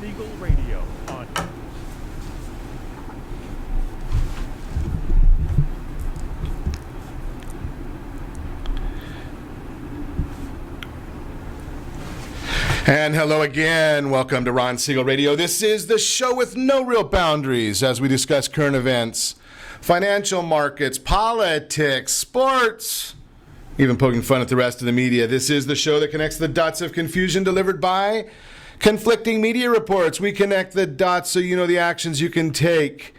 Siegel Radio on And hello again. Welcome to Ron Siegel Radio. This is the show with no real boundaries as we discuss current events, financial markets, politics, sports, even poking fun at the rest of the media. This is the show that connects the dots of confusion delivered by conflicting media reports. We connect the dots so you know the actions you can take.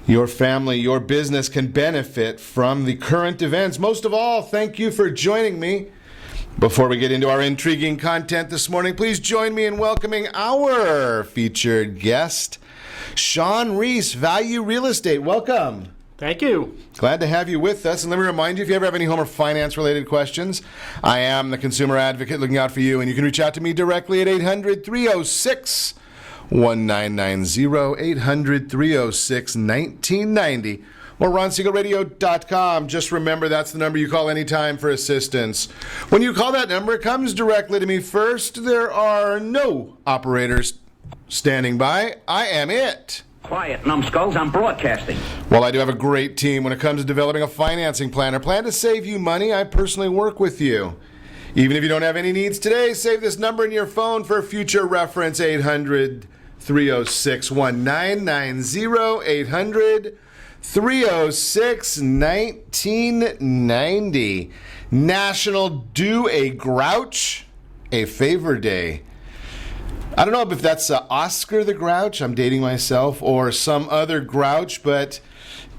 Your family, your business can benefit from the current events. Most of all, thank you for joining me. Before we get into our intriguing content this morning, please join me in welcoming our featured guest, Sean Rees, Value Real Estate. Welcome. Thank you. Glad to have you with us. And let me remind you, if you ever have any home or finance-related questions, I am the consumer advocate looking out for you, and you can reach out to me directly at 800-306-1990, 800-306-1990. Or RonSiegelRadio.com. Just remember, that's the number you call anytime for assistance. When you call that number, it comes directly to me first. There are no operators standing by. I am it. Quiet, numbskulls. I'm broadcasting. Well, I do have a great team when it comes to developing a financing plan or plan to save you money. I personally work with you. Even if you don't have any needs today, save this number in your phone for future reference, 800-306-1990, 800-306-1990. National Do a Grouch a Favor Day. I don't know if that's Oscar the Grouch, I'm dating myself, or some other Grouch, but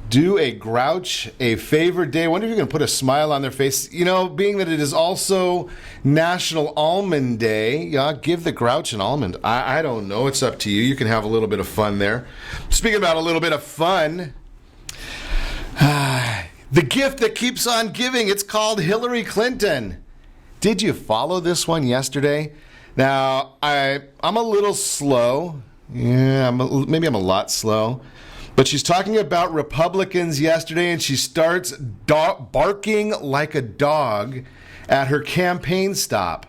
do a Grouch a Favor Day. I wonder if you can put a smile on their face. You know, being that it is also National Almond Day, yeah, give the Grouch an almond. I don't know. It's up to you. You can have a little bit of fun there. Speaking about a little bit of fun, the gift that keeps on giving, it's called Hillary Clinton. Did you follow this one yesterday? Now, I'm a little slow. Yeah, maybe I'm a lot slow. But she's talking about Republicans yesterday, and she starts barking like a dog at her campaign stop.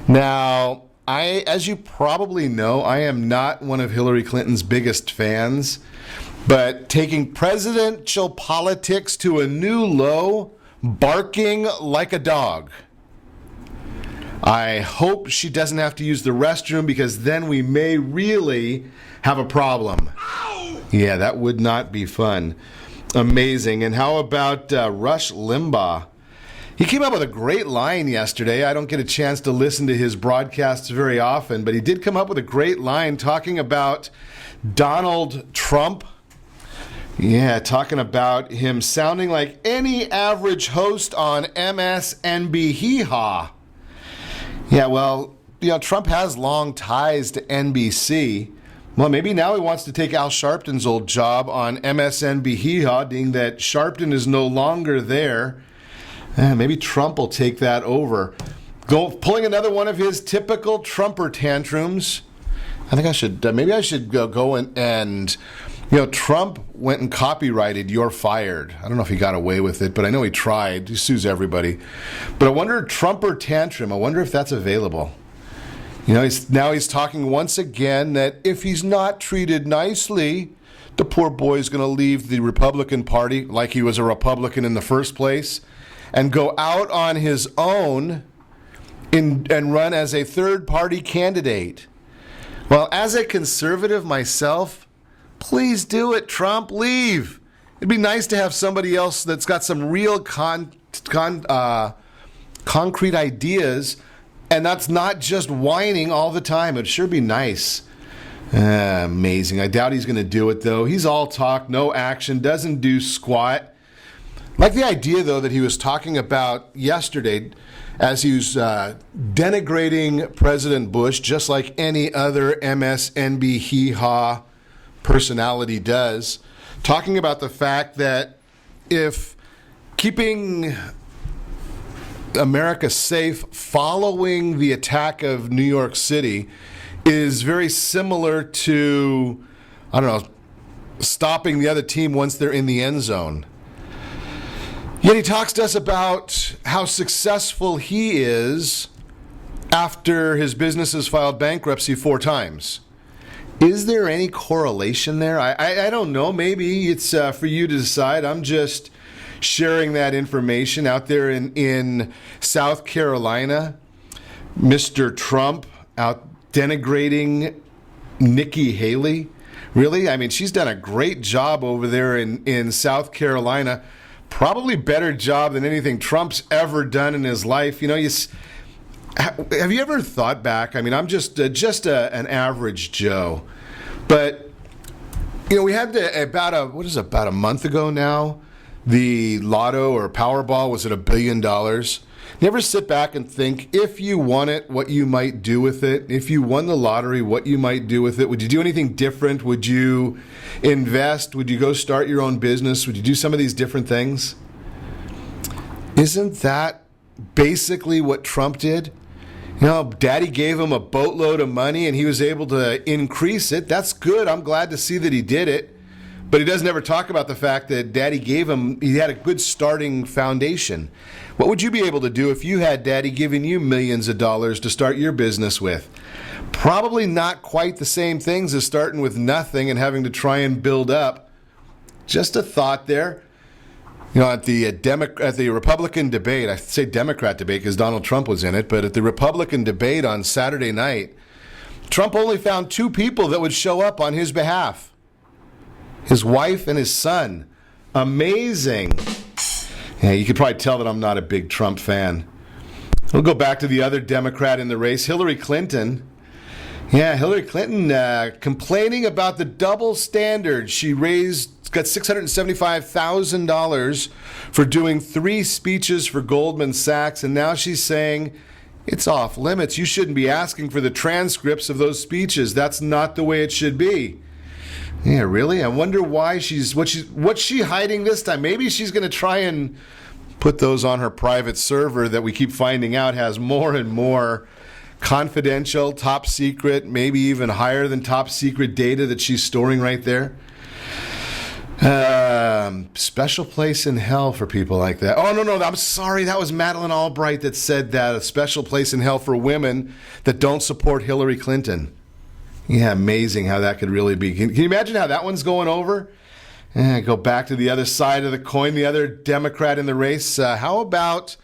Now, as you probably know, I am not one of Hillary Clinton's biggest fans. But taking presidential politics to a new low, barking like a dog. I hope she doesn't have to use the restroom, because then we may really have a problem. Yeah, that would not be fun. Amazing. And how about Rush Limbaugh? He came up with a great line yesterday. I don't get a chance to listen to his broadcasts very often, but he did come up with a great line talking about Donald Trump. Yeah, talking about him sounding like any average host on MSNBC. Hee-haw. Yeah, well, you know, Trump has long ties to NBC. Well, maybe now he wants to take Al Sharpton's old job on MSNBC, being that Sharpton is no longer there. Maybe Trump will take that over. Pulling another one of his typical Trumper tantrums. I think I should, maybe I should go and you know, Trump went and copyrighted "You're Fired." I don't know if he got away with it, but I know he tried. He sues everybody. But I wonder, Trumper tantrum, I wonder if that's available. You know, he's talking once again that if he's not treated nicely, the poor boy is going to leave the Republican Party, like he was a Republican in the first place, and go out on his own and run as a third-party candidate. Well, as a conservative myself, please do it, Trump. Leave. It'd be nice to have somebody else that's got some real concrete ideas, and that's not just whining all the time. It'd sure be nice. Amazing. I doubt he's going to do it, though. He's all talk, no action, doesn't do squat. Like the idea, though, that he was talking about yesterday as he was denigrating President Bush, just like any other MSNBC personality does, talking about the fact that if keeping America safe following the attack of New York City is very similar to, I don't know, stopping the other team once they're in the end zone. Yet he talks to us about how successful he is after his business has filed bankruptcy 4 times. Is there any correlation there? I don't know. Maybe it's for you to decide. I'm just sharing that information out there in South Carolina. Mr. Trump out denigrating Nikki Haley. Really? I mean, she's done a great job over there in South Carolina. Probably better job than anything Trump's ever done in his life. You know, have you ever thought back? I mean, I'm just an average Joe. But, you know, we had about a month ago now, the Lotto or Powerball was at $1 billion. Never sit back and think, if you won it, what you might do with it. If you won the lottery, what you might do with it. Would you do anything different? Would you invest? Would you go start your own business? Would you do some of these different things? Isn't that basically what Trump did? You know, Daddy gave him a boatload of money and he was able to increase it. That's good. I'm glad to see that he did it. But he doesn't ever talk about the fact that Daddy gave him, he had a good starting foundation. What would you be able to do if you had Daddy giving you millions of dollars to start your business with? Probably not quite the same things as starting with nothing and having to try and build up. Just a thought there. You know, at the Republican debate, I say Democrat debate because Donald Trump was in it, but at the Republican debate on Saturday night, Trump only found 2 people that would show up on his behalf. His wife and his son. Amazing. Yeah, you could probably tell that I'm not a big Trump fan. We'll go back to the other Democrat in the race, Hillary Clinton. Yeah, Hillary Clinton complaining about the double standard. She got $675,000 for doing 3 speeches for Goldman Sachs, and now she's saying it's off limits. You shouldn't be asking for the transcripts of those speeches. That's not the way it should be. Yeah, really? I wonder why what's she hiding this time? Maybe she's going to try and put those on her private server that we keep finding out has more and more confidential, top secret, maybe even higher than top secret data that she's storing right there. Special place in hell for people like that. Oh, no, I'm sorry. That was Madeleine Albright that said that. A special place in hell for women that don't support Hillary Clinton. Yeah, amazing how that could really be. Can you imagine how that one's going over? Go back to the other side of the coin, the other Democrat in the race. How about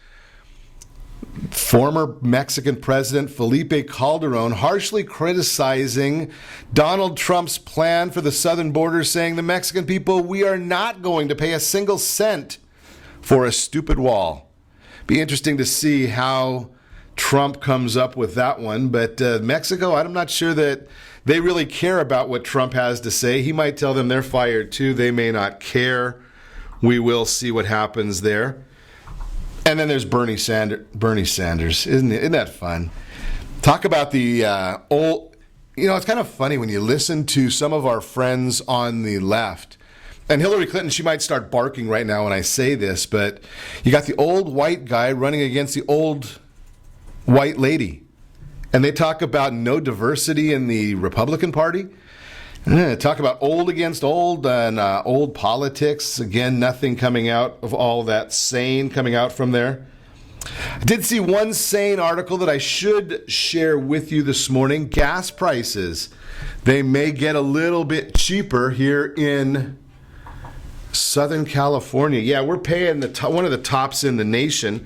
former Mexican President Felipe Calderon harshly criticizing Donald Trump's plan for the southern border, saying, the Mexican people, we are not going to pay a single cent for a stupid wall. Be interesting to see how Trump comes up with that one. But Mexico, I'm not sure that they really care about what Trump has to say. He might tell them they're fired too. They may not care. We will see what happens there. And then there's Bernie Sanders. Isn't that fun? Talk about the old... You know, it's kind of funny when you listen to some of our friends on the left. And Hillary Clinton, she might start barking right now when I say this, but you got the old white guy running against the old white lady. And they talk about no diversity in the Republican Party. Talk about old against old and old politics. Again, nothing coming out of all that sane coming out from there. I did see one sane article that I should share with you this morning. Gas prices. They may get a little bit cheaper here in Southern California. Yeah, we're paying one of the tops in the nation.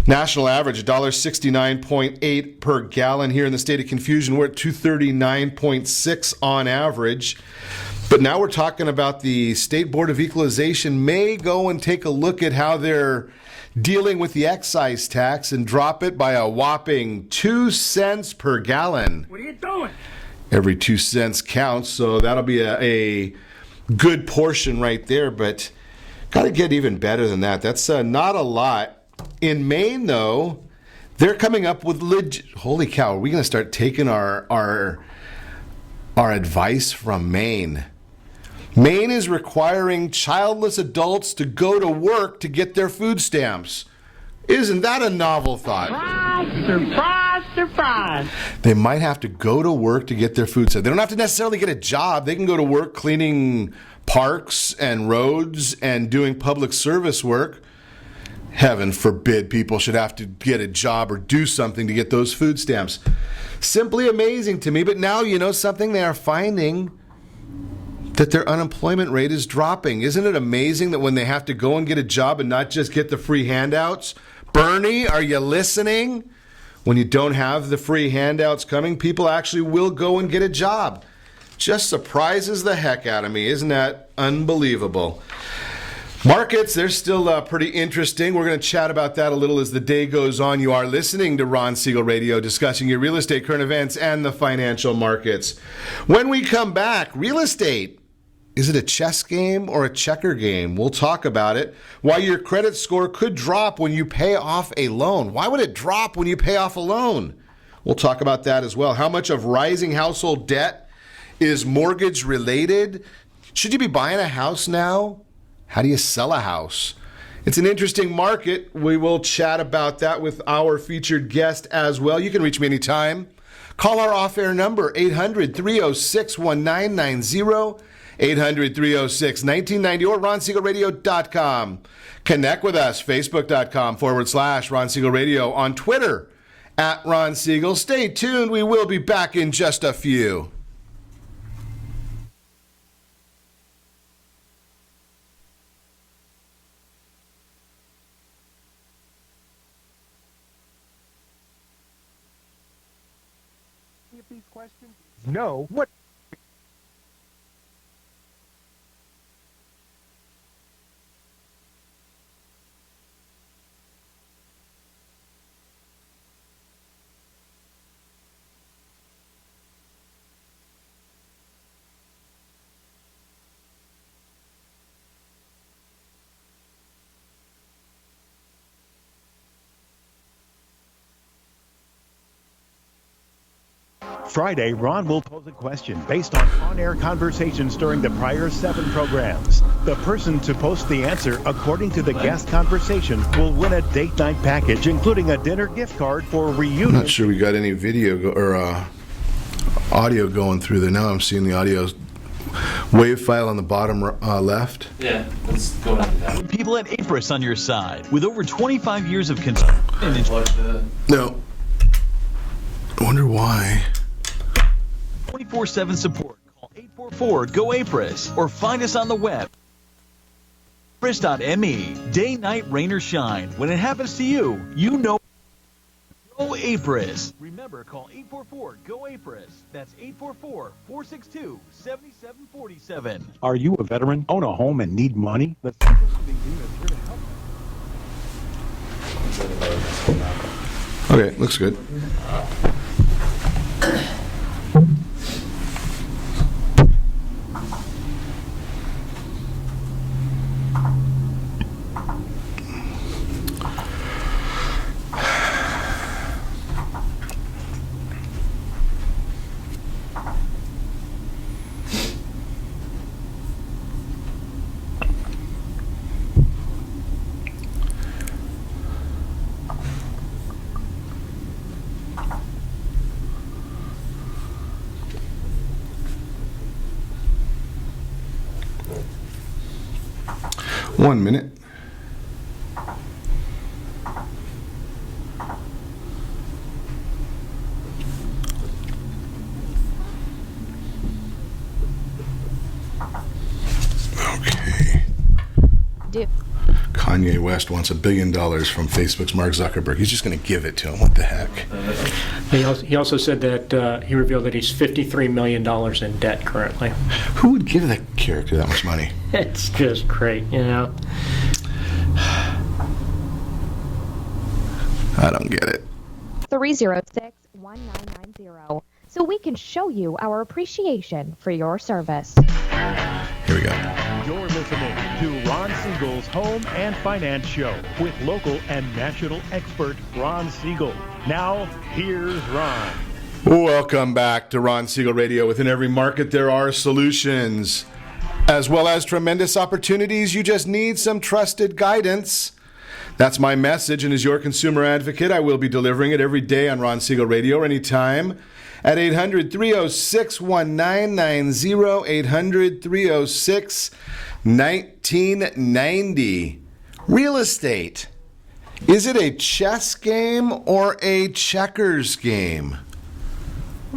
National average, $1.69.8 per gallon. Here in the state of confusion, we're at $239.6 on average. But now we're talking about the State Board of Equalization may go and take a look at how they're dealing with the excise tax and drop it by a whopping 2 cents per gallon. What are you doing? Every 2 cents counts, so that'll be a good portion right there. But got to get even better than that. That's not a lot. In Maine, though, they're coming up with holy cow, are we going to start taking our advice from Maine? Maine is requiring childless adults to go to work to get their food stamps. Isn't that a novel thought? Surprise, surprise. They might have to go to work to get their food stamps. They don't have to necessarily get a job. They can go to work cleaning parks and roads and doing public service work. Heaven forbid people should have to get a job or do something to get those food stamps. Simply amazing to me. But now, you know something? They are finding that their unemployment rate is dropping. Isn't it amazing that when they have to go and get a job and not just get the free handouts? Bernie, are you listening? When you don't have the free handouts coming, people actually will go and get a job. Just surprises the heck out of me. Isn't that unbelievable? Markets, they're still pretty interesting. We're going to chat about that a little as the day goes on. You are listening to Ron Siegel Radio, discussing your real estate, current events, and the financial markets. When we come back, real estate. Is it a chess game or a checker game? We'll talk about it. Why your credit score could drop when you pay off a loan. Why would it drop when you pay off a loan? We'll talk about that as well. How much of rising household debt is mortgage related? Should you be buying a house now? How do you sell a house? It's an interesting market. We will chat about that with our featured guest as well. You can reach me anytime. Call our off-air number, 800-306-1990, 800-306-1990, or RonSiegelRadio.com. Connect with us, Facebook.com/Ron Siegel Radio, on Twitter, @Ron Siegel. Stay tuned. We will be back in just a few. These questions? No. What? Friday, Ron will pose a question based on on-air conversations during the prior 7 programs. The person to post the answer according to the guest conversation will win a date night package, including a dinner gift card for a reunion. I'm not sure we got any video or audio going through there. Now I'm seeing the audio wave file on the bottom left. Yeah, let's go into that. People at Apris on your side with over 25 years of consulting. No. I wonder why. 24/7 support. Call 844-GO-APRIS or find us on the web. Apris.me. Day, night, rain, or shine. When it happens to you, you know. Go Apris. Remember, call 844-GO-APRIS. That's 844-462-7747. Are you a veteran, own a home, and need money? The Siegel Living Team is here to help. Okay, looks good. One minute. Okay. Kanye West wants $1 billion from Facebook's Mark Zuckerberg. He's just going to give it to him. What the heck? He also said that he revealed that he's $53 million in debt currently. Who would give that character that much money? It's just great, you know. I don't get it. 306-1990, so we can show you our appreciation for your service. Here we go. You're listening to Ron Siegel's Home and Finance Show with local and national expert Ron Siegel. Now, here's Ron. Welcome back to Ron Siegel Radio. Within every market, there are solutions, as well as tremendous opportunities. You just need some trusted guidance. That's my message, and as your consumer advocate, I will be delivering it every day on Ron Siegel Radio or anytime at 800-306-1990, 800-306-1990. Real estate. Is it a chess game or a checkers game?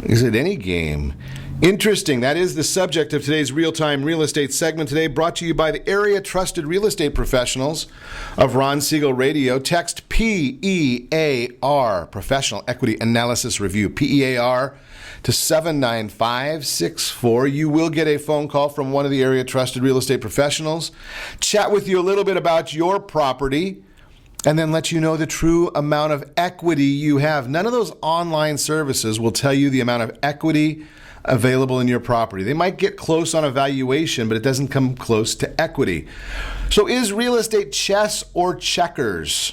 Is it any game? Interesting. That is the subject of today's real-time real estate segment today, brought to you by the area trusted real estate professionals of Ron Siegel Radio. Text PEAR, Professional Equity Analysis Review, PEAR, to 79564. You will get a phone call from one of the area trusted real estate professionals, chat with you a little bit about your property, and then let you know the true amount of equity you have. None of those online services will tell you the amount of equity available in your property. They might get close on a valuation, but it doesn't come close to equity. So is real estate chess or checkers?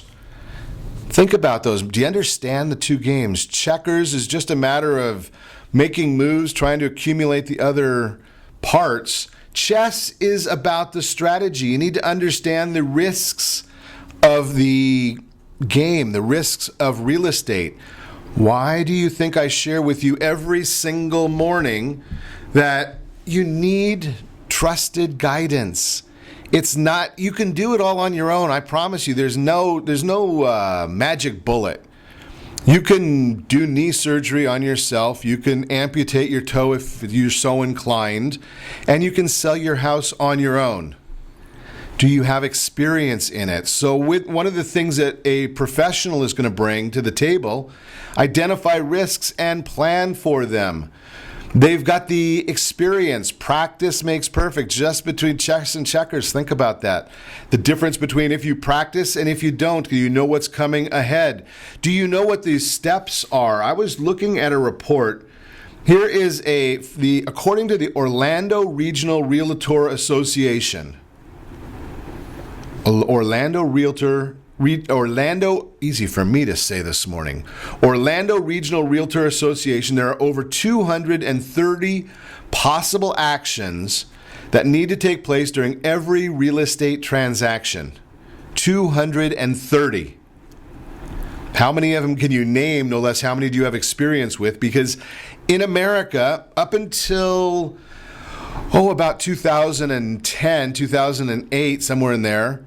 Think about those. Do you understand the two games? Checkers is just a matter of making moves, trying to accumulate the other parts. Chess is about the strategy. You need to understand the risks of the game, the risks of real estate. Why do you think I share with you every single morning that you need trusted guidance? It's not, you can do it all on your own. I promise you, there's no magic bullet. You can do knee surgery on yourself. You can amputate your toe if you're so inclined, and you can sell your house on your own. Do you have experience in it? So with one of the things that a professional is going to bring to the table, identify risks and plan for them. They've got the experience. Practice makes perfect. Just between chess and checkers, think about that. The difference between if you practice and if you don't, do you know what's coming ahead? Do you know what these steps are? I was looking at a report. Here is according to the Orlando Regional Realtor Association. Easy for me to say this morning. Orlando Regional Realtor Association, there are over 230 possible actions that need to take place during every real estate transaction. 230. How many of them can you name? No less, how many do you have experience with? Because in America, up until about 2010, 2008, somewhere in there,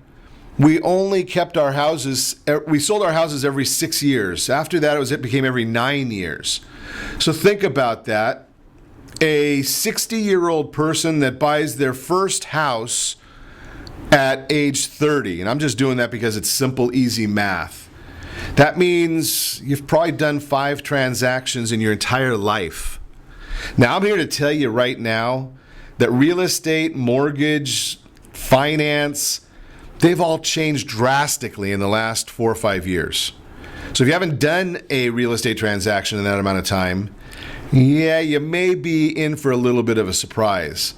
we only kept our houses, we sold our houses every 6 years. After that, it became every 9 years. So think about that. A 60-year-old person that buys their first house at age 30, and I'm just doing that because it's simple, easy math. That means you've probably done 5 transactions in your entire life. Now, I'm here to tell you right now that real estate, mortgage, finance, they've all changed drastically in the last 4 or 5 years. So if you haven't done a real estate transaction in that amount of time, you may be in for a little bit of a surprise.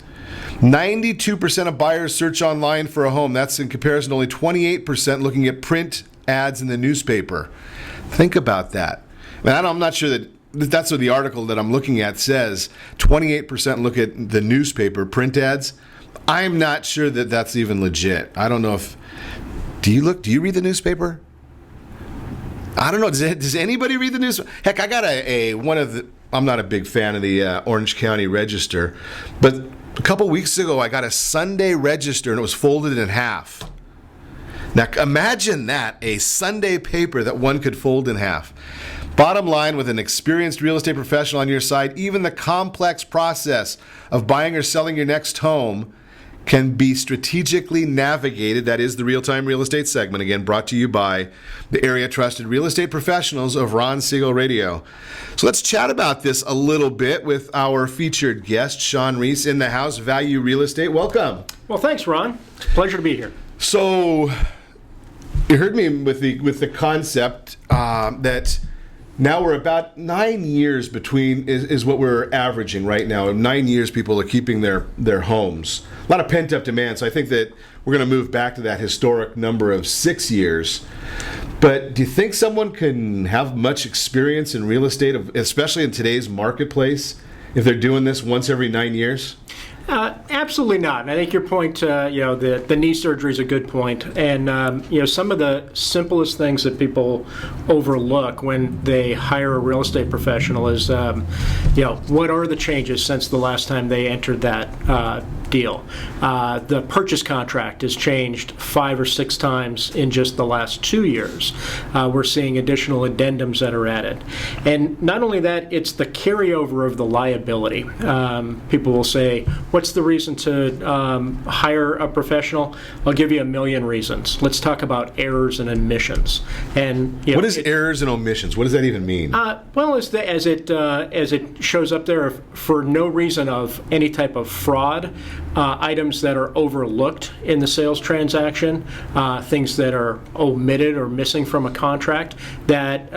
92% of buyers search online for a home. That's in comparison to only 28% looking at print ads in the newspaper. Think about that. I'm not sure that's what the article that I'm looking at says. 28% look at the newspaper, print ads. I'm not sure that that's even legit. I don't know if... Do you read the newspaper? I don't know. Does anybody read the news? Heck, I got I'm not a big fan of the Orange County Register, but a couple weeks ago I got a Sunday Register and it was folded in half. Now imagine that, a Sunday paper that one could fold in half. Bottom line, with an experienced real estate professional on your side, even the complex process of buying or selling your next home can be strategically navigated. That is the real-time real estate segment, again, brought to you by the area trusted real estate professionals of Ron Siegel Radio. So let's chat about this a little bit with our featured guest, Sean Rees, in the house, Value Real Estate. Welcome. Well, thanks, Ron. It's a pleasure to be here. So you heard me with the concept that now we're about 9 years between is what we're averaging right now. 9 years people are keeping their homes. A lot of pent-up demand, so I think that we're going to move back to that historic number of 6 years. But do you think someone can have much experience in real estate, especially in today's marketplace, if they're doing this once every 9 years? Absolutely not. And I think your point, the knee surgery is a good point. And, some of the simplest things that people overlook when they hire a real estate professional is, what are the changes since the last time they entered that deal. The purchase contract has changed 5 or 6 times in just the last 2 years. We're seeing additional addendums that are added. And not only that, it's the carryover of the liability. People will say, what's the reason to hire a professional? I'll give you a million reasons. Let's talk about errors and omissions. And what is errors and omissions? What does that even mean? Well, as it shows up there, for no reason of any type of fraud, items that are overlooked in the sales transaction, things that are omitted or missing from a contract, that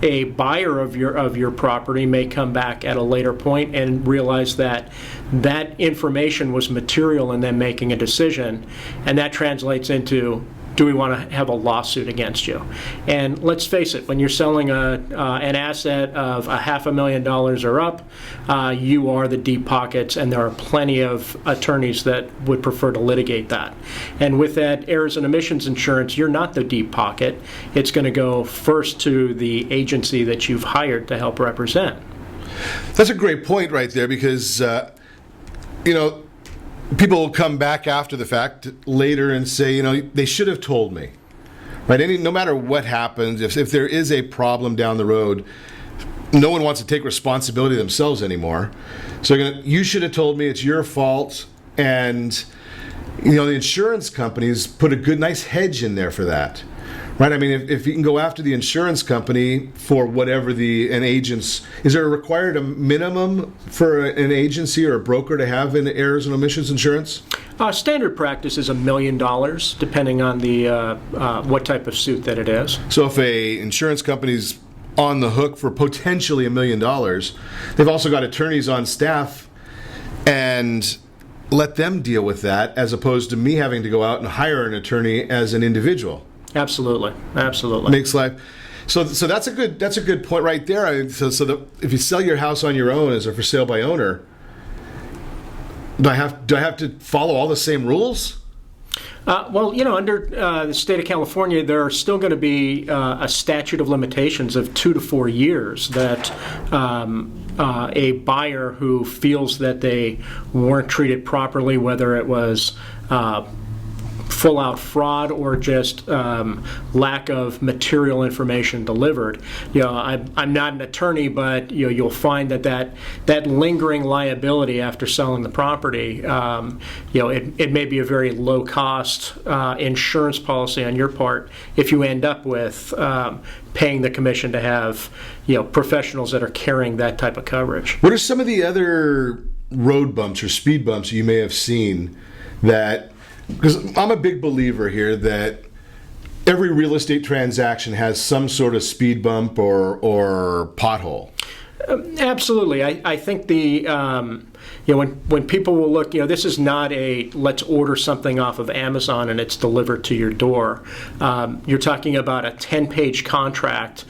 a buyer of your property may come back at a later point and realize that that information was material in them making a decision, and that translates into, do we want to have a lawsuit against you? And let's face it, when you're selling an asset of $500,000 or up, you are the deep pockets, and there are plenty of attorneys that would prefer to litigate that. And with that errors and omissions insurance, you're not the deep pocket. It's going to go first to the agency that you've hired to help represent. That's a great point right there, because people will come back after the fact later and say, they should have told me. Right? No matter what happens, if there is a problem down the road, no one wants to take responsibility themselves anymore. So you should have told me, it's your fault. And the insurance companies put a nice hedge in there for that. Right? I mean, if you can go after the insurance company for whatever an agent's, is there a required minimum for an agency or a broker to have in errors and omissions insurance? Standard practice is $1 million, depending on the what type of suit that it is. So if a insurance company's on the hook for potentially $1 million, they've also got attorneys on staff, and let them deal with that, as opposed to me having to go out and hire an attorney as an individual. Absolutely. Makes life. So that's a good point right there. If you sell your house on your own as a for sale by owner, do I have to follow all the same rules? Under the state of California, there are still going to be a statute of limitations of 2 to 4 years that a buyer who feels that they weren't treated properly, whether it was full-out fraud or just lack of material information delivered. I'm not an attorney, but you'll find that lingering liability after selling the property, it may be a very low-cost insurance policy on your part if you end up with paying the commission to have professionals that are carrying that type of coverage. What are some of the other road bumps or speed bumps you may have seen that? Because I'm a big believer here that every real estate transaction has some sort of speed bump or pothole. Absolutely. I think when people will look, this is not a let's order something off of Amazon and it's delivered to your door. You're talking about a 10-page contract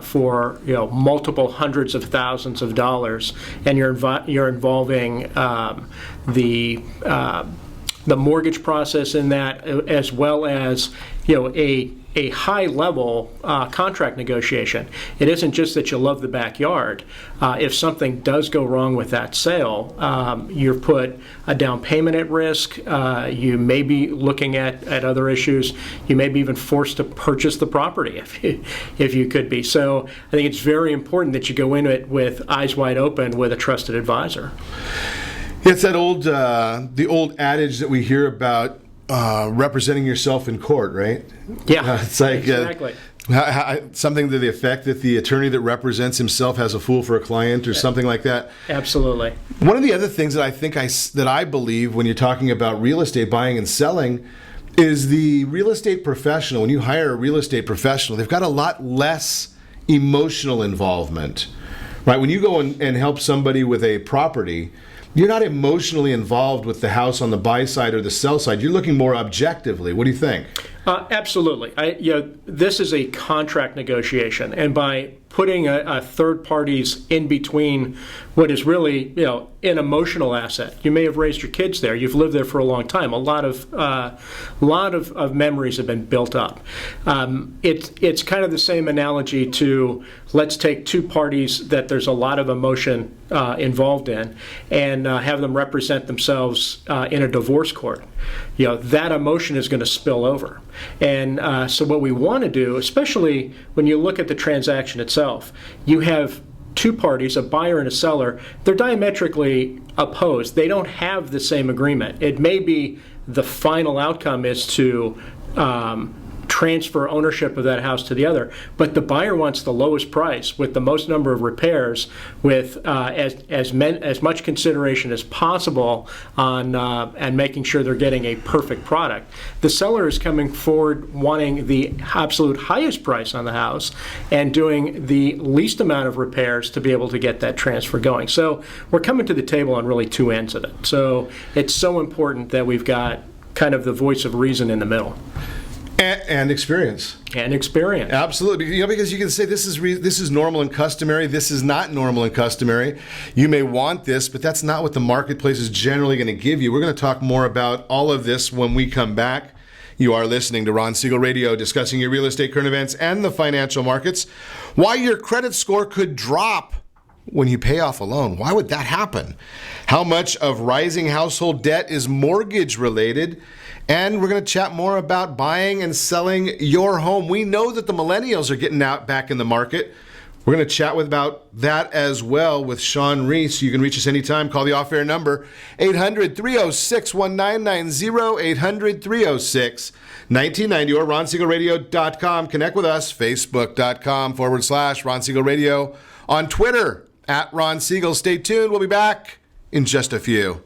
for multiple hundreds of thousands of dollars, and you're involving the mortgage process in that, as well as a high-level contract negotiation. It isn't just that you love the backyard. If something does go wrong with that sale, you're put a down payment at risk. You may be looking at other issues. You may be even forced to purchase the property if you could be. So I think it's very important that you go into it with eyes wide open with a trusted advisor. It's that the old adage that we hear about representing yourself in court, right? Yeah, it's like exactly. Something to the effect that the attorney that represents himself has a fool for a client, or something like that. Absolutely. One of the other things that I believe when you're talking about real estate buying and selling is the real estate professional. When you hire a real estate professional, they've got a lot less emotional involvement, right? When you go and help somebody with a property, you're not emotionally involved with the house on the buy side or the sell side. You're looking more objectively. What do you think? Absolutely. This is a contract negotiation, and by putting a third parties in between what is really, an emotional asset. You may have raised your kids there. You've lived there for a long time. A lot of memories have been built up. It's kind of the same analogy to let's take two parties that there's a lot of emotion involved in and have them represent themselves in a divorce court. That emotion is going to spill over. And so what we want to do, especially when you look at the transaction itself, you have two parties, a buyer and a seller. They're diametrically opposed. They don't have the same agreement. It may be the final outcome is to transfer ownership of that house to the other, but the buyer wants the lowest price with the most number of repairs, with as much consideration as possible on and making sure they're getting a perfect product. The seller is coming forward wanting the absolute highest price on the house and doing the least amount of repairs to be able to get that transfer going. So we're coming to the table on really two ends of it. So it's so important that we've got kind of the voice of reason in the middle. And experience. And experience. Absolutely. Because you can say this is normal and customary. This is not normal and customary. You may want this, but that's not what the marketplace is generally going to give you. We're going to talk more about all of this when we come back. You are listening to Ron Siegel Radio, discussing your real estate current events and the financial markets. Why your credit score could drop when you pay off a loan. Why would that happen? How much of rising household debt is mortgage related? And we're going to chat more about buying and selling your home. We know that the millennials are getting out back in the market. We're going to chat about that as well with Sean Rees. You can reach us anytime. Call the off-air number, 800-306-1990, 800-306-1990, or ronsiegelradio.com. Connect with us, facebook.com/Ron Siegel Radio, on Twitter, @Ron Siegel. Stay tuned. We'll be back in just a few.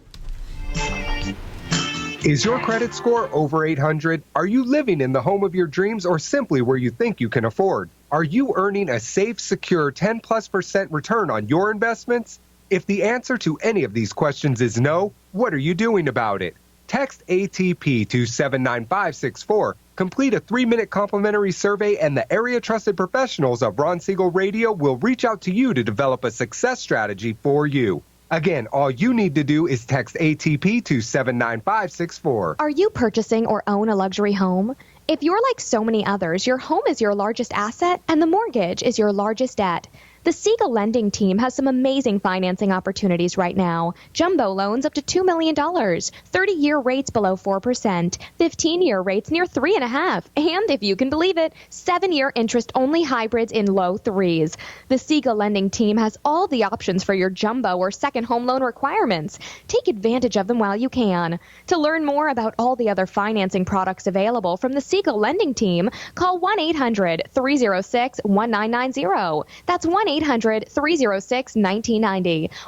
Is your credit score over 800? Are you living in the home of your dreams or simply where you think you can afford? Are you earning a safe, secure 10+% return on your investments? If the answer to any of these questions is no, what are you doing about it? Text ATP to 79564. Complete a 3-minute complimentary survey, and the area trusted professionals of Ron Siegel Radio will reach out to you to develop a success strategy for you. Again, all you need to do is text ATP to 79564. Are you purchasing or own a luxury home? If you're like so many others, your home is your largest asset and the mortgage is your largest debt. The Siegel lending team has some amazing financing opportunities right now. Jumbo loans up to $2 million, 30-year rates below 4%, 15-year rates near 3.5%, and if you can believe it, 7-year interest-only hybrids in low 3s. The Siegel lending team has all the options for your jumbo or second home loan requirements. Take advantage of them while you can. To learn more about all the other financing products available from the Siegel lending team, call 1-800-306-1990. That's 1-800-306-1990,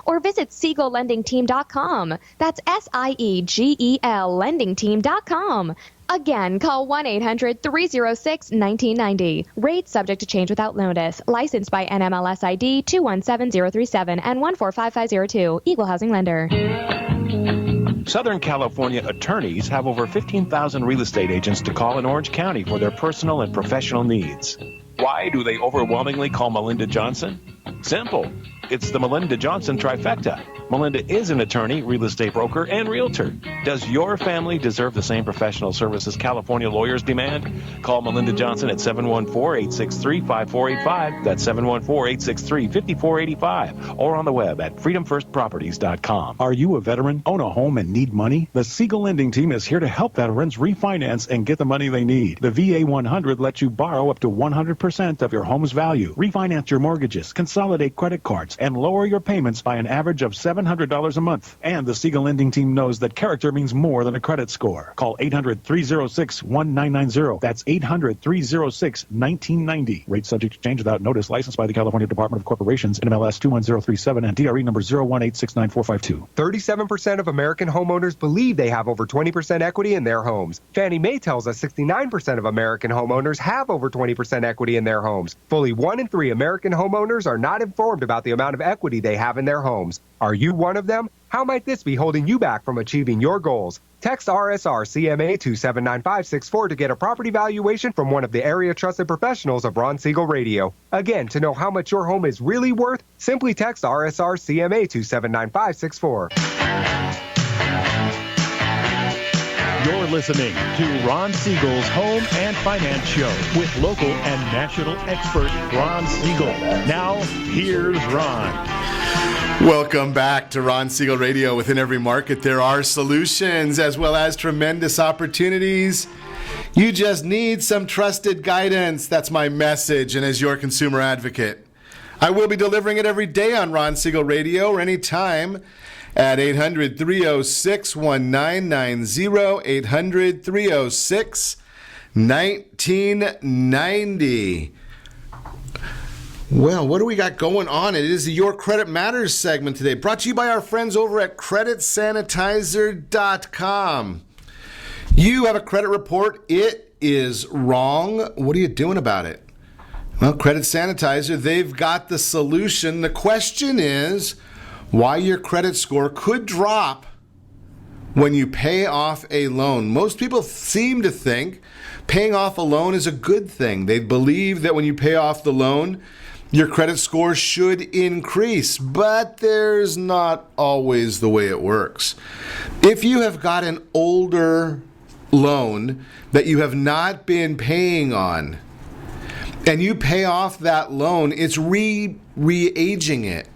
or visit SiegelLendingTeam.com. That's SIEGEL Lendingteam.com. Again, call 1-800-306-1990. Rates subject to change without notice. Licensed by NMLS ID 217037 and 145502. Equal housing lender. Southern California attorneys have over 15,000 real estate agents to call in Orange County for their personal and professional needs. Why do they overwhelmingly call Melinda Johnson? Simple. It's the Melinda Johnson trifecta. Melinda is an attorney, real estate broker, and realtor. Does your family deserve the same professional services California lawyers demand? Call Melinda Johnson at 714-863-5485. That's 714-863-5485. Or on the web at freedomfirstproperties.com. Are you a veteran, own a home, and need money? The Siegel Lending Team is here to help veterans refinance and get the money they need. The VA 100 lets you borrow up to 100% of your home's value, refinance your mortgages, consolidate credit cards, and lower your payments by an average of $700 a month. And the Siegel Lending Team knows that character means more than a credit score. Call 800-306-1990. That's 800-306-1990. Rates subject to change without notice. Licensed by the California Department of Corporations, NMLS 21037, and DRE number 018694452. 37% of American homeowners believe they have over 20% equity in their homes. Fannie Mae tells us 69% of American homeowners have over 20% equity in their homes. Fully 1 in 3 American homeowners are not informed about the amount of equity they have in their homes. Are you you one of them? How might this be holding you back from achieving your goals? Text RSR CMA to 79564 to get a property valuation from one of the area trusted professionals of Ron Siegel Radio. Again, to know how much your home is really worth, simply text RSR CMA to 79564. You're listening to Ron Siegel's Home and Finance Show with local and national expert Ron Siegel. Now, here's Ron. Welcome back to Ron Siegel Radio. Within every market, there are solutions as well as tremendous opportunities. You just need some trusted guidance. That's my message, and as your consumer advocate, I will be delivering it every day on Ron Siegel Radio or anytime at 800-306-1990, 800-306-1990. Well, what do we got going on? It is the Your Credit Matters segment today, brought to you by our friends over at creditsanitizer.com. You have a credit report. It is wrong. What are you doing about it? Well, Credit Sanitizer, they've got the solution. The question is why your credit score could drop when you pay off a loan. Most people seem to think paying off a loan is a good thing. They believe that when you pay off the loan, your credit score should increase, but there's not always the way it works. If you have got an older loan that you have not been paying on, and you pay off that loan, it's re-aging it.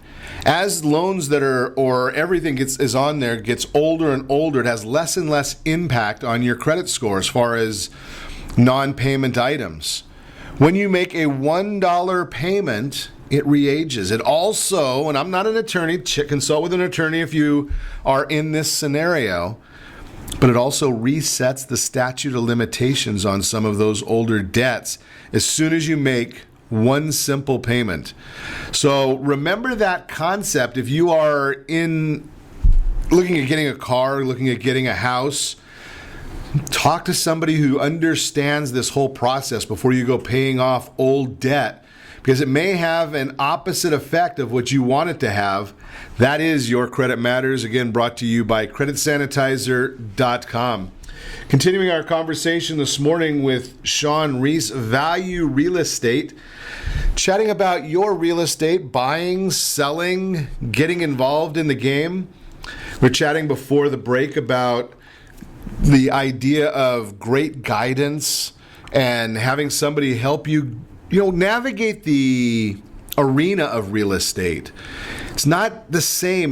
As loans that are, or everything is on there, gets older and older, it has less and less impact on your credit score as far as non-payment items. When you make a $1 payment, it re-ages. It also, and I'm not an attorney, consult with an attorney if you are in this scenario, but it also resets the statute of limitations on some of those older debts as soon as you make one simple payment. So remember that concept. If you are looking at getting a car, looking at getting a house, talk to somebody who understands this whole process before you go paying off old debt, because it may have an opposite effect of what you want it to have. That is Your Credit Matters, again brought to you by creditsanitizer.com. Continuing our conversation this morning with Sean Rees, Value Real Estate, chatting about your real estate, buying, selling, getting involved in the game. We're chatting before the break about the idea of great guidance and having somebody help you, navigate the arena of real estate. It's not the same.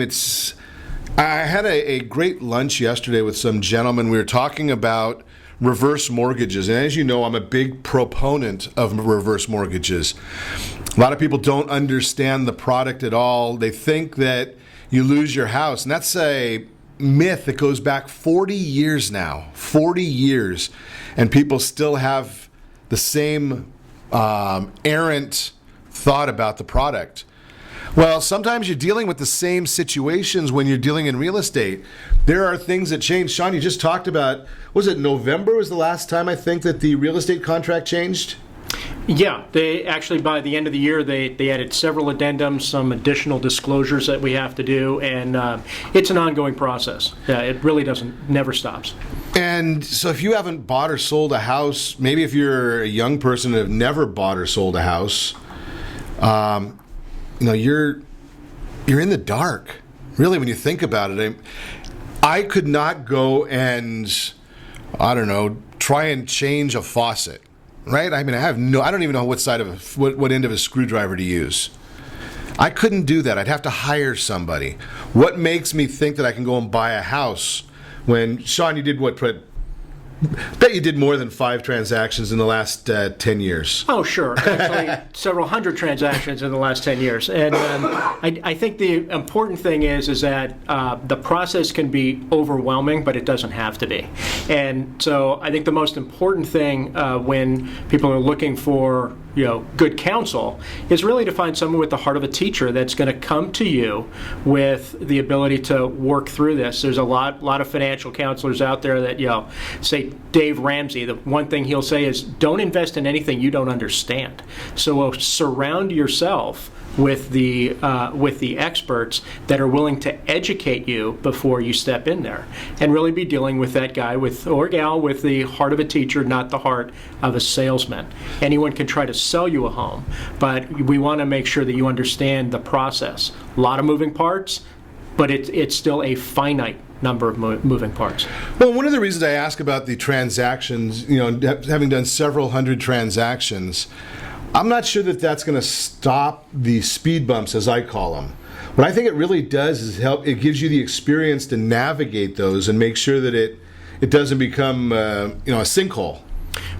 I had a great lunch yesterday with some gentlemen. We were talking about reverse mortgages. And as you know, I'm a big proponent of reverse mortgages. A lot of people don't understand the product at all. They think that you lose your house. And that's a myth that goes back 40 years now. 40 years. And people still have the same errant thought about the product. Well, sometimes you're dealing with the same situations when you're dealing in real estate. There are things that change. Sean, you just talked about, was it November was the last time I think that the real estate contract changed? Yeah, they actually, by the end of the year, they added several addendums, some additional disclosures that we have to do, and it's an ongoing process. It really never stops. And so if you haven't bought or sold a house, maybe if you're a young person and have never bought or sold a house, you're in the dark, really, when you think about it. I could not go and, try and change a faucet, right? I don't even know what end of a screwdriver to use. I couldn't do that. I'd have to hire somebody. What makes me think that I can go and buy a house when, Sean, you did what? Bet you did more than 5 transactions in the last 10 years. Oh, sure. Actually, several hundred transactions in the last 10 years. And I think the important thing is that the process can be overwhelming, but it doesn't have to be. And so I think the most important thing when people are looking for good counsel is really to find someone with the heart of a teacher that's going to come to you with the ability to work through this. There's a lot of financial counselors out there that, say Dave Ramsey, the one thing he'll say is don't invest in anything you don't understand. So surround yourself with the experts that are willing to educate you before you step in there, and really be dealing with that guy or gal with the heart of a teacher, not the heart of a salesman. Anyone can try to sell you a home, but we want to make sure that you understand the process. A lot of moving parts, but it's still a finite number of moving parts. Well, one of the reasons I ask about the transactions, having done several hundred transactions, I'm not sure that that's going to stop the speed bumps, as I call them. What I think it really does is it gives you the experience to navigate those and make sure that it doesn't become a sinkhole.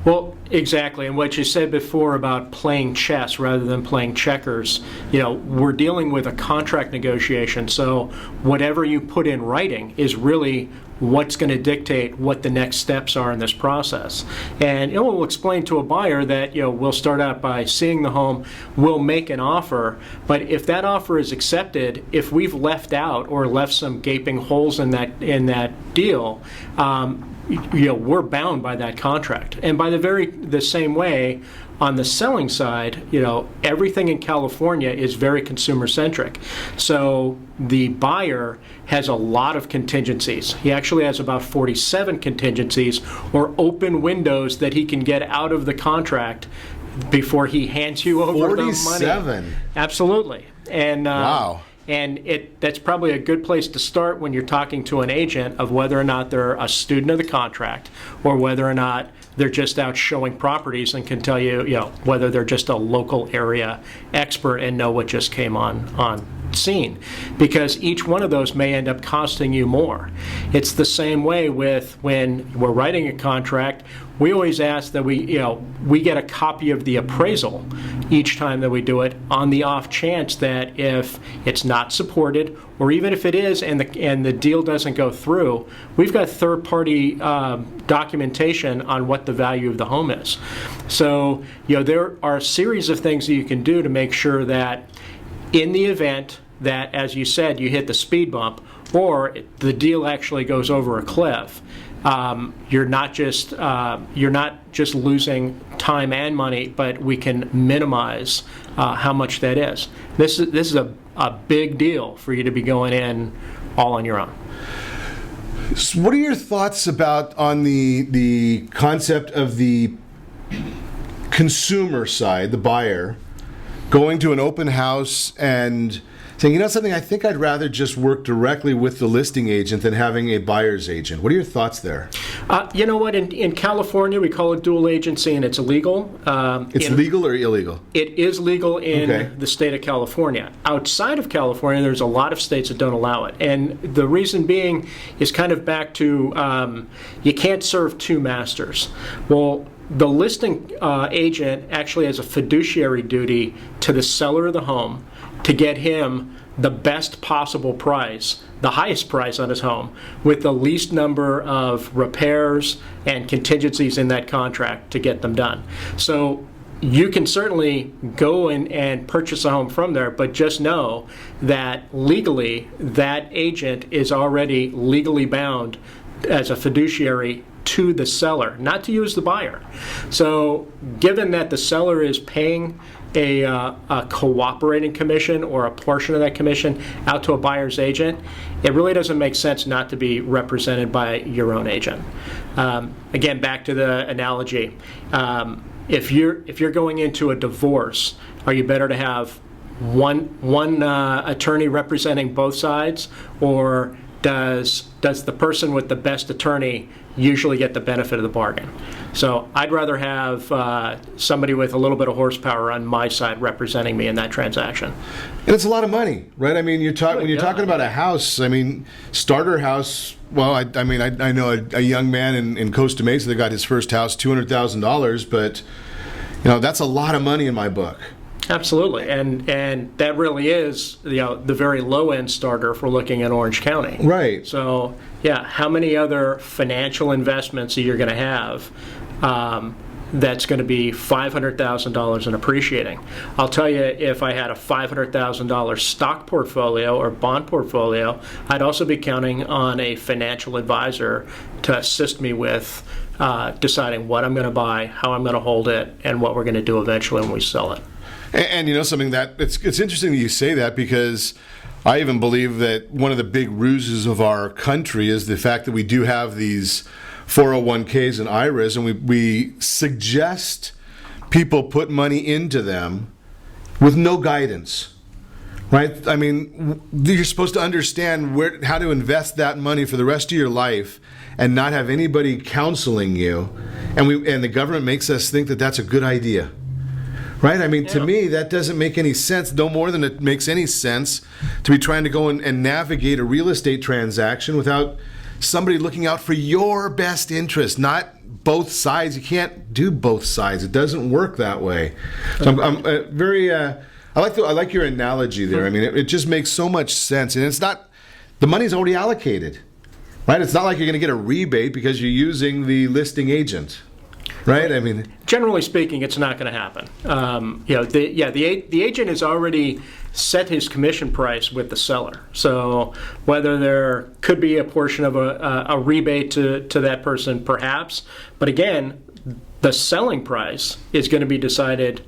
Well, exactly. And what you said before about playing chess rather than playing checkers, we're dealing with a contract negotiation. So whatever you put in writing is really what's going to dictate what the next steps are in this process. And we'll explain to a buyer that we'll start out by seeing the home, we'll make an offer, but if that offer is accepted, if we've left out or left some gaping holes in that deal, we're bound by that contract. And by the same way, on the selling side, everything in California is very consumer centric. So the buyer has a lot of contingencies. He actually has about 47 contingencies or open windows that he can get out of the contract before he hands you over 47. the money. Absolutely. And wow. And that's probably a good place to start when you're talking to an agent of whether or not they're a student of the contract or whether or not they're just out showing properties and can tell you, whether they're just a local area expert and know what just came on scene. Because each one of those may end up costing you more. It's the same way with when we're writing a contract. We always ask that we get a copy of the appraisal each time that we do it, on the off chance that if it's not supported, or even if it is and the deal doesn't go through, we've got third-party documentation on what the value of the home is. So there are a series of things that you can do to make sure that in the event that, as you said, you hit the speed bump or the deal actually goes over a cliff, you're not just losing time and money, but we can minimize how much that is. This is a big deal for you to be going in all on your own. So what are your thoughts on the concept of the consumer side, the buyer, going to an open house and saying, something, I think I'd rather just work directly with the listing agent than having a buyer's agent? What are your thoughts there? You know what? In California, we call it dual agency, and it's illegal. It's legal or illegal? It is legal in the state of California. Outside of California, there's a lot of states that don't allow it. And the reason being is kind of back to you can't serve two masters. Well, the listing agent actually has a fiduciary duty to the seller of the home to get him the best possible price, the highest price on his home, with the least number of repairs and contingencies in that contract to get them done. So you can certainly go and purchase a home from there, but just know that legally that agent is already legally bound as a fiduciary to the seller, not to use the buyer. So given that the seller is paying a cooperating commission or a portion of that commission out to a buyer's agent, it really doesn't make sense not to be represented by your own agent. Again, back to the analogy, if you're going into a divorce, are you better to have one attorney representing both sides, or does the person with the best attorney usually get the benefit of the bargain? So I'd rather have somebody with a little bit of horsepower on my side representing me in that transaction. And it's a lot of money, right? I mean, when you're talking about a house, starter house, well, I know a young man in Costa Mesa that got his first house, $200,000, but that's a lot of money in my book. Absolutely, and that really is the very low end starter if we're looking at Orange County. Right. So yeah, how many other financial investments are you going to have that's going to be $500,000 and appreciating? I'll tell you, if I had a $500,000 stock portfolio or bond portfolio, I'd also be counting on a financial advisor to assist me with deciding what I'm going to buy, how I'm going to hold it, and what we're going to do eventually when we sell it. And you know something, that it's interesting that you say that, because I even believe that one of the big ruses of our country is the fact that we do have these 401ks and IRAs, and we suggest people put money into them with no guidance, right? I mean, you're supposed to understand how to invest that money for the rest of your life and not have anybody counseling you, and the government makes us think that that's a good idea. Right? I mean, to me, that doesn't make any sense, no more than it makes any sense to be trying to go and navigate a real estate transaction without somebody looking out for your best interest, not both sides. You can't do both sides. It doesn't work that way. So I'm very, I like your analogy there. I mean, it just makes so much sense. And it's not, the money's already allocated, right? It's not like you're going to get a rebate because you're using the listing agent. Right? I mean, generally speaking, it's not going to happen. The agent has already set his commission price with the seller. So whether there could be a portion of a rebate to that person, perhaps, but again, the selling price is going to be decided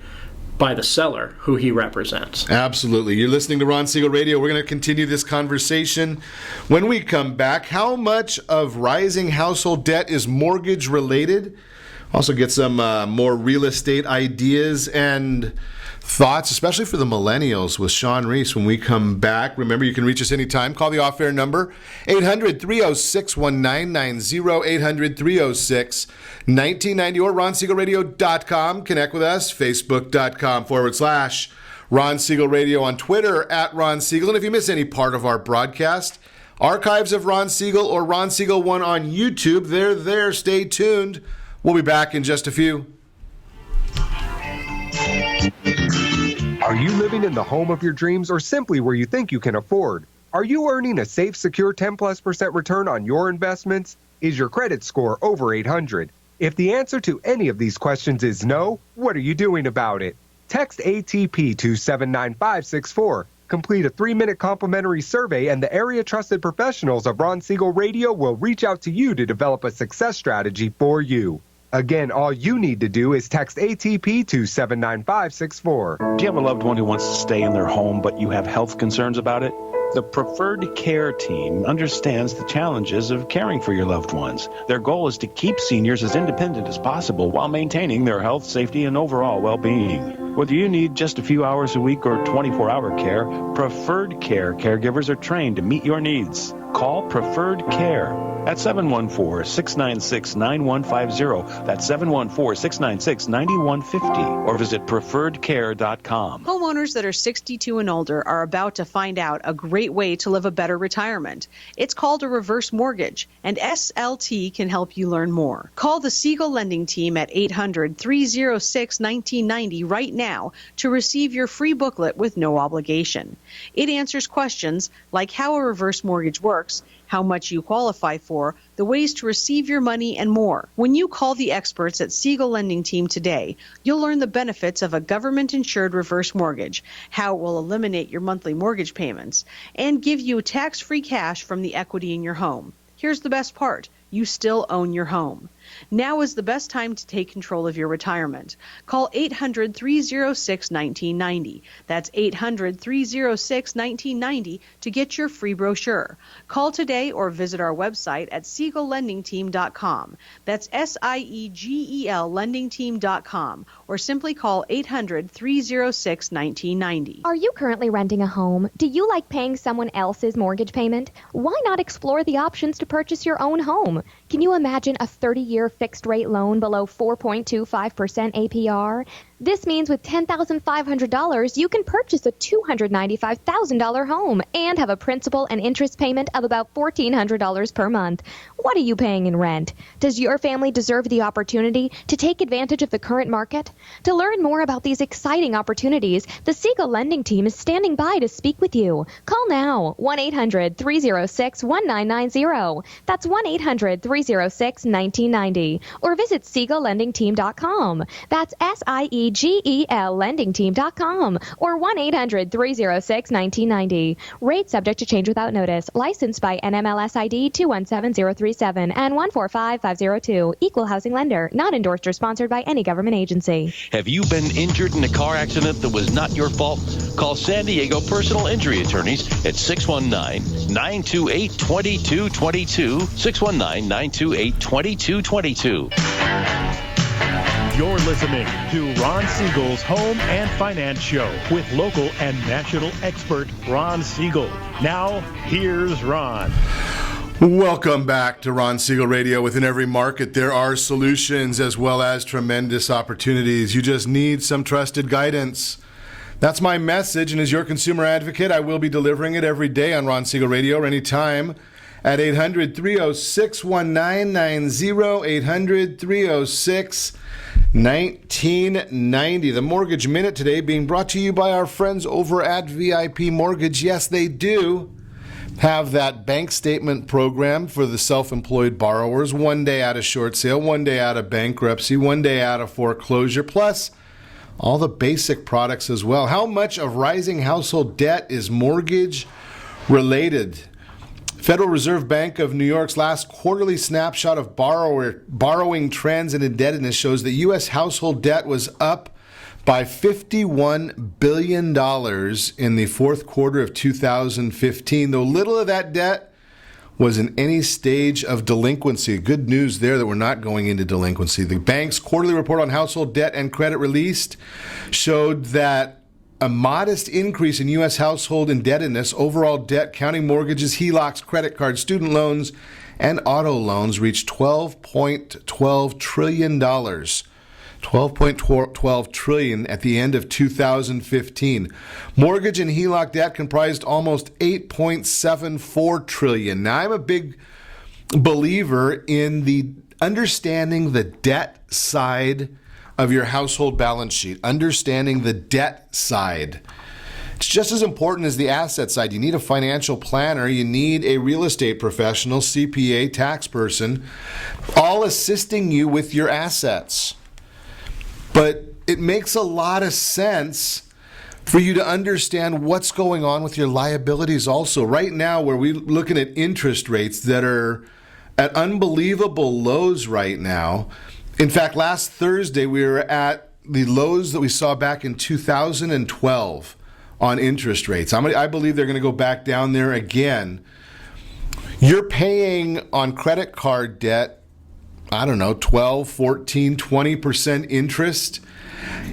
by the seller who he represents. Absolutely. You're listening to Ron Siegel Radio. We're going to continue this conversation when we come back. How much of rising household debt is mortgage related? Also get some more real estate ideas and thoughts, especially for the millennials, with Sean Rees when we come back. Remember, you can reach us anytime. Call the off-air number, 800-306-1990, 800-306-1990, or RonSiegelRadio.com. Connect with us, Facebook.com/Ron Siegel Radio, on Twitter @Ron Siegel. And if you miss any part of our broadcast, archives of Ron Siegel or Ron Siegel 1 on YouTube, they're there. Stay tuned. We'll be back in just a few. Are you living in the home of your dreams or simply where you think you can afford? Are you earning a safe, secure 10+% return on your investments? Is your credit score over 800? If the answer to any of these questions is no, what are you doing about it? Text ATP to 79564. Complete a 3-minute complimentary survey, and the area trusted professionals of Ron Siegel Radio will reach out to you to develop a success strategy for you. Again, all you need to do is text ATP to 79564. Do you have a loved one who wants to stay in their home, but you have health concerns about it? The Preferred Care team understands the challenges of caring for your loved ones. Their goal is to keep seniors as independent as possible while maintaining their health, safety, and overall well-being. Whether you need just a few hours a week or 24-hour care, Preferred Care caregivers are trained to meet your needs. Call Preferred Care at 714-696-9150. That's 714-696-9150. Or visit preferredcare.com. Homeowners that are 62 and older are about to find out a great way to live a better retirement. It's called a reverse mortgage, and SLT can help you learn more. Call the Siegel Lending Team at 800-306-1990 right now to receive your free booklet with no obligation. It answers questions like how a reverse mortgage works, how much you qualify for, the ways to receive your money, and more. When you call the experts at Siegel Lending Team today, you'll learn the benefits of a government-insured reverse mortgage, how it will eliminate your monthly mortgage payments, and give you tax-free cash from the equity in your home. Here's the best part. You still own your home. Now is the best time to take control of your retirement. Call 800-306-1990. That's 800-306-1990 to get your free brochure. Call today or visit our website at SiegelLendingTeam.com. That's SIEGEL LendingTeam.com, or simply call 800-306-1990. Are you currently renting a home? Do you like paying someone else's mortgage payment? Why not explore the options to purchase your own home? Can you imagine a 30-year fixed-rate loan below 4.25% APR? This means with $10,500, you can purchase a $295,000 home and have a principal and interest payment of about $1,400 per month. What are you paying in rent? Does your family deserve the opportunity to take advantage of the current market? To learn more about these exciting opportunities, the Siegel Lending Team is standing by to speak with you. Call now, 1-800-306-1990. That's 1-800-306-1990. Or visit SiegelLendingTeam.com. That's SIEGEL GELlendingteam.com or 1-800-306-1990. Rate subject to change without notice. Licensed by NMLS ID 217037 and 145502. Equal housing lender. Not endorsed or sponsored by any government agency. Have you been injured in a car accident that was not your fault? Call San Diego Personal Injury Attorneys at 619-928-2222, 619-928-2222. You're listening to Ron Siegel's Home and Finance Show with local and national expert Ron Siegel. Now, here's Ron. Welcome back to Ron Siegel Radio. Within every market, there are solutions as well as tremendous opportunities. You just need some trusted guidance. That's my message, and as your consumer advocate, I will be delivering it every day on Ron Siegel Radio or anytime at 800-306-1990, 800-306-1990. The Mortgage Minute today being brought to you by our friends over at VIP Mortgage. Yes, they do have that bank statement program for the self-employed borrowers. 1 day out of short sale, 1 day out of bankruptcy, 1 day out of foreclosure, plus all the basic products as well. How much of rising household debt is mortgage related? Federal Reserve Bank of New York's last quarterly snapshot of borrowing trends and indebtedness shows that U.S. household debt was up by $51 billion in the fourth quarter of 2015, though little of that debt was in any stage of delinquency. Good news there that we're not going into delinquency. The bank's quarterly report on household debt and credit released showed that a modest increase in U.S. household indebtedness, overall debt, counting mortgages, HELOCs, credit cards, student loans, and auto loans, reached $12.12 trillion. $12.12 trillion at the end of 2015. Mortgage and HELOC debt comprised almost $8.74 trillion. Now, I'm a big believer in the understanding the debt side of your household balance sheet, understanding the debt side. It's just as important as the asset side. You need a financial planner, you need a real estate professional, CPA, tax person, all assisting you with your assets. But it makes a lot of sense for you to understand what's going on with your liabilities also. Right now, where we're looking at interest rates that are at unbelievable lows right now. In fact, last Thursday, we were at the lows that we saw back in 2012 on interest rates. I believe they're going to go back down there again. You're paying on credit card debt, I don't know, 12, 14, 20% interest,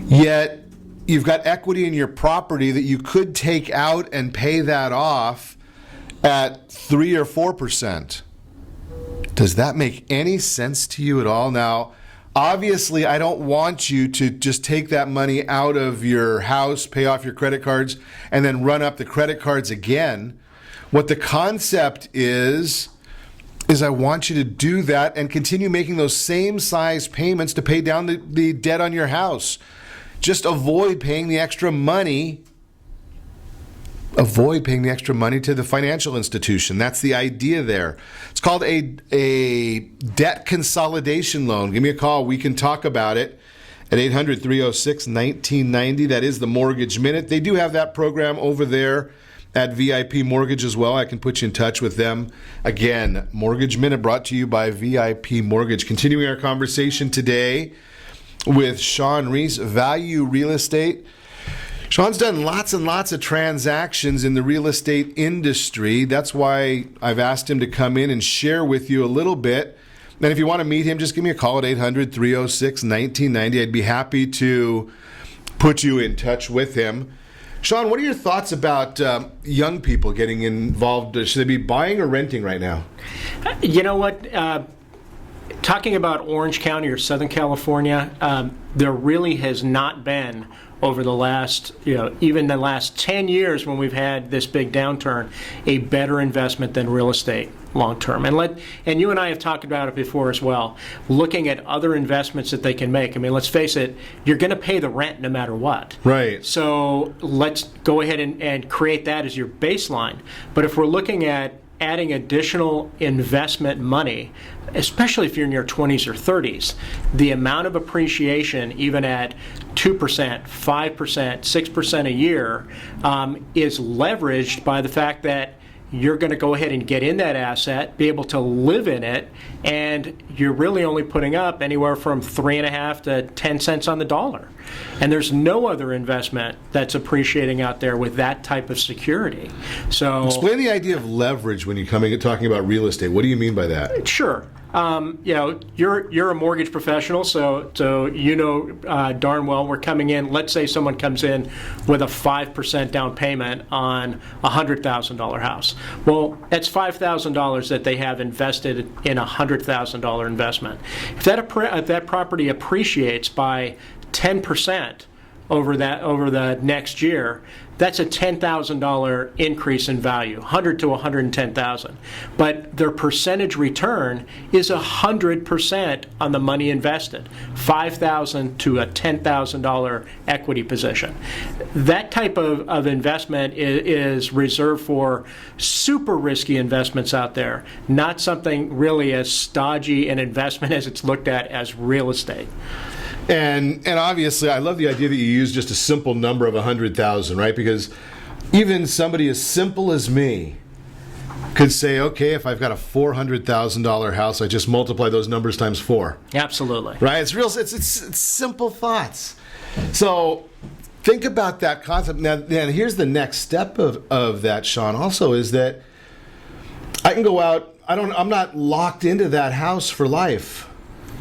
yet you've got equity in your property that you could take out and pay that off at 3 or 4%. Does that make any sense to you at all? Now, obviously, I don't want you to just take that money out of your house, pay off your credit cards, and then run up the credit cards again. What the concept is I want you to do that and continue making those same size payments to pay down the debt on your house. Just avoid paying the extra money. Avoid paying the extra money to the financial institution. That's the idea there. It's called a debt consolidation loan. Give me a call. We can talk about it at 800-306-1990. That is the Mortgage Minute. They do have that program over there at VIP Mortgage as well. I can put you in touch with them. Again, Mortgage Minute brought to you by VIP Mortgage. Continuing our conversation today with Sean Rees, Value Real Estate. Sean's done lots and lots of transactions in the real estate industry. That's why I've asked him to come in and share with you a little bit. And if you want to meet him, just give me a call at 800-306-1990. I'd be happy to put you in touch with him. Sean, what are your thoughts about young people getting involved? Should they be buying or renting right now? You know what? Talking about Orange County or Southern California, there really has not been over the last, even the last 10 years when we've had this big downturn, a better investment than real estate long term. And you and I have talked about it before as well, looking at other investments that they can make. I mean, let's face it, you're going to pay the rent no matter what. Right. So let's go ahead and create that as your baseline. But if we're looking at adding additional investment money, especially if you're in your 20s or 30s, the amount of appreciation, even at 2%, 5%, 6% a year, is leveraged by the fact that you're going to go ahead and get in that asset, be able to live in it, and you're really only putting up anywhere from 3.5 to 10 cents on the dollar. And there's no other investment that's appreciating out there with that type of security. So explain the idea of leverage when you're talking about real estate. What do you mean by that? Sure. You're a mortgage professional, so darn well we're coming in. Let's say someone comes in with a 5% down payment on a $100,000 house. Well, that's $5,000 that they have invested in a $100,000 investment. If that property appreciates by 10% over the next year, that's a $10,000 increase in value, $100,000 to $110,000. But their percentage return is 100% on the money invested, $5,000 to a $10,000 equity position. That type of investment is reserved for super risky investments out there, not something really as stodgy an investment as it's looked at as real estate. And obviously, I love the idea that you use just a simple number of 100,000, right? Because even somebody as simple as me could say, okay, if I've got a $400,000 house, I just multiply those numbers times 4. Absolutely. Right? It's simple thoughts. So think about that concept. Now, here's the next step of that, Sean, also, is that I can go out, I'm not locked into that house for life.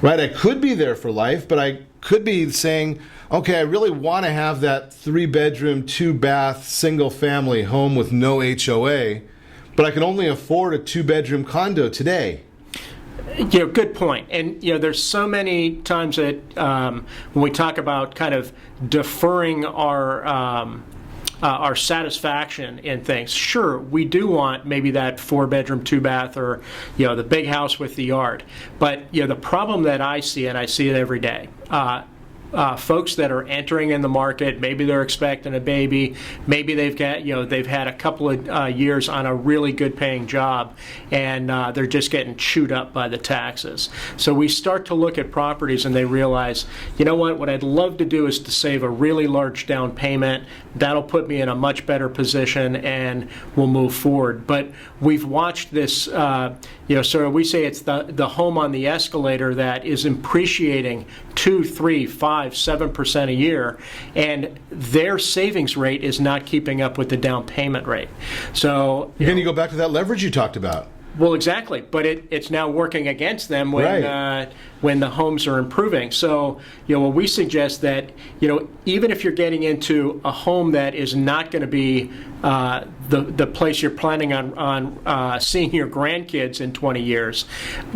Right? I could be there for life, but I could be saying, okay, I really want to have that 3-bedroom, 2-bath, single-family home with no HOA, but I can only afford a 2-bedroom condo today. Good point. And there's so many times that when we talk about kind of deferring our satisfaction in things. Sure, we do want maybe that 4-bedroom, 2-bath, or the big house with the yard. But the problem that I see, and I see it every day, folks that are entering in the market, maybe they're expecting a baby, maybe they've had a couple of years on a really good paying job, and they're just getting chewed up by the taxes. So we start to look at properties and they realize, what I'd love to do is to save a really large down payment. That'll put me in a much better position and we'll move forward. But we've watched this, so we say it's the home on the escalator that is appreciating 2, 3, 5, 7% a year, and their savings rate is not keeping up with the down payment rate. So you go back to that leverage you talked about. Well, exactly, but it's now working against them when the homes are improving. So, we suggest that, even if you're getting into a home that is not going to be the place you're planning on seeing your grandkids in 20 years,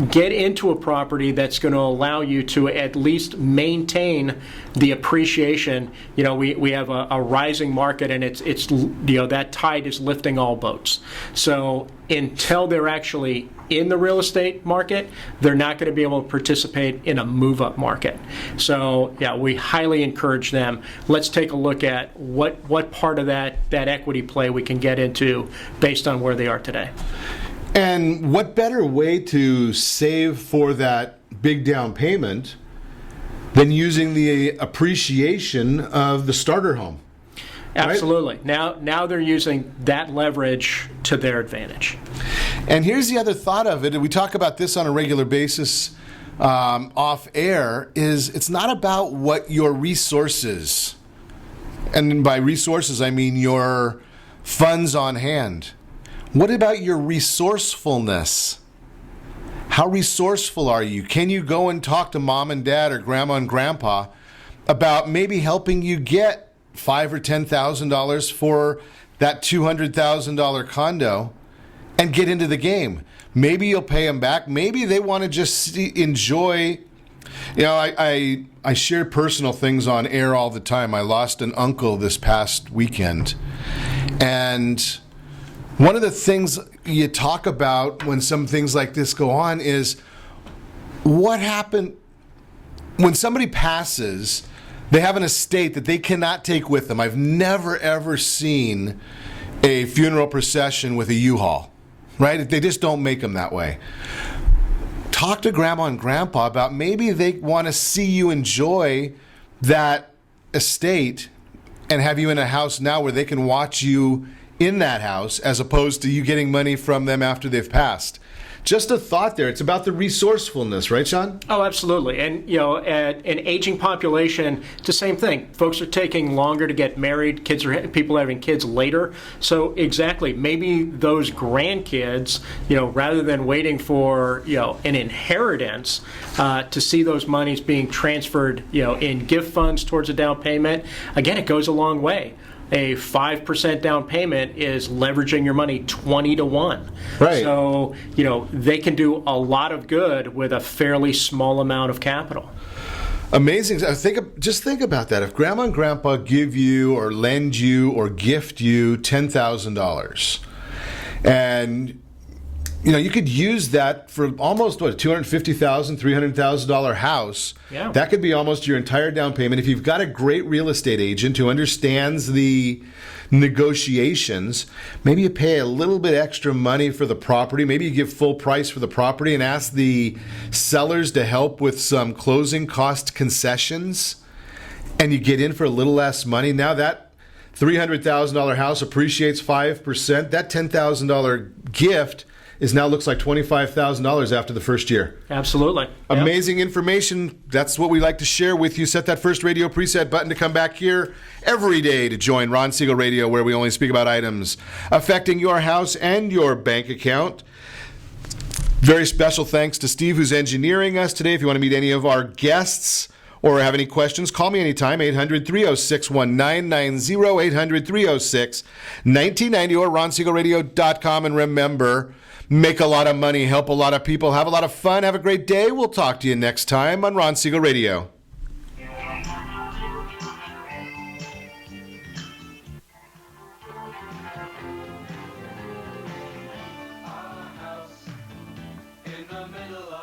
get into a property that's going to allow you to at least maintain the appreciation. We have a rising market, and it's that tide is lifting all boats. So until they're actually in the real estate market, they're not going to be able to participate in a move-up market. So, we highly encourage them. Let's take a look at what part of that equity play we can get into based on where they are today. And what better way to save for that big down payment than using the appreciation of the starter home? Absolutely. Right? Now they're using that leverage to their advantage. And here's the other thought of it, and we talk about this on a regular basis off air, is it's not about what your resources, and by resources I mean your funds on hand. What about your resourcefulness? How resourceful are you? Can you go and talk to mom and dad or grandma and grandpa about maybe helping you get $5,000 or $10,000 for that $200,000 condo and get into the game? Maybe you'll pay them back. Maybe they want to just enjoy. I share personal things on air all the time. I lost an uncle this past weekend. And one of the things you talk about when some things like this go on is what happened when somebody passes. They have an estate that they cannot take with them. I've never, ever seen a funeral procession with a U-Haul. right? They just don't make them that way. Talk to grandma and grandpa about maybe they want to see you enjoy that estate and have you in a house now where they can watch you in that house as opposed to you getting money from them after they've passed. Just a thought there. It's about the resourcefulness, right, Sean? Oh, absolutely. And, at an aging population, it's the same thing. Folks are taking longer to get married. People are having kids later. So, exactly, maybe those grandkids, rather than waiting for, an inheritance, to see those monies being transferred, in gift funds towards a down payment, again, it goes a long way. A 5% down payment is leveraging your money 20 to 1. Right. So, they can do a lot of good with a fairly small amount of capital. Amazing. Just think about that. If grandma and grandpa give you or lend you or gift you $10,000 and you could use that for almost $250,000, $300,000 house. Yeah. That could be almost your entire down payment. If you've got a great real estate agent who understands the negotiations, maybe you pay a little bit extra money for the property. Maybe you give full price for the property and ask the sellers to help with some closing cost concessions, and you get in for a little less money. Now that $300,000 house appreciates 5%. That $10,000 gift now looks like $25,000 after the first year. Absolutely. Amazing information. That's what we like to share with you. Set that first radio preset button to come back here every day to join Ron Siegel Radio, where we only speak about items affecting your house and your bank account. Very special thanks to Steve, who's engineering us today. If you want to meet any of our guests or have any questions, call me anytime, 800-306-1990, 800-306-1990, or ronsiegelradio.com. And remember, make a lot of money, help a lot of people, have a lot of fun, have a great day. We'll talk to you next time on Ron Siegel Radio. In the middle of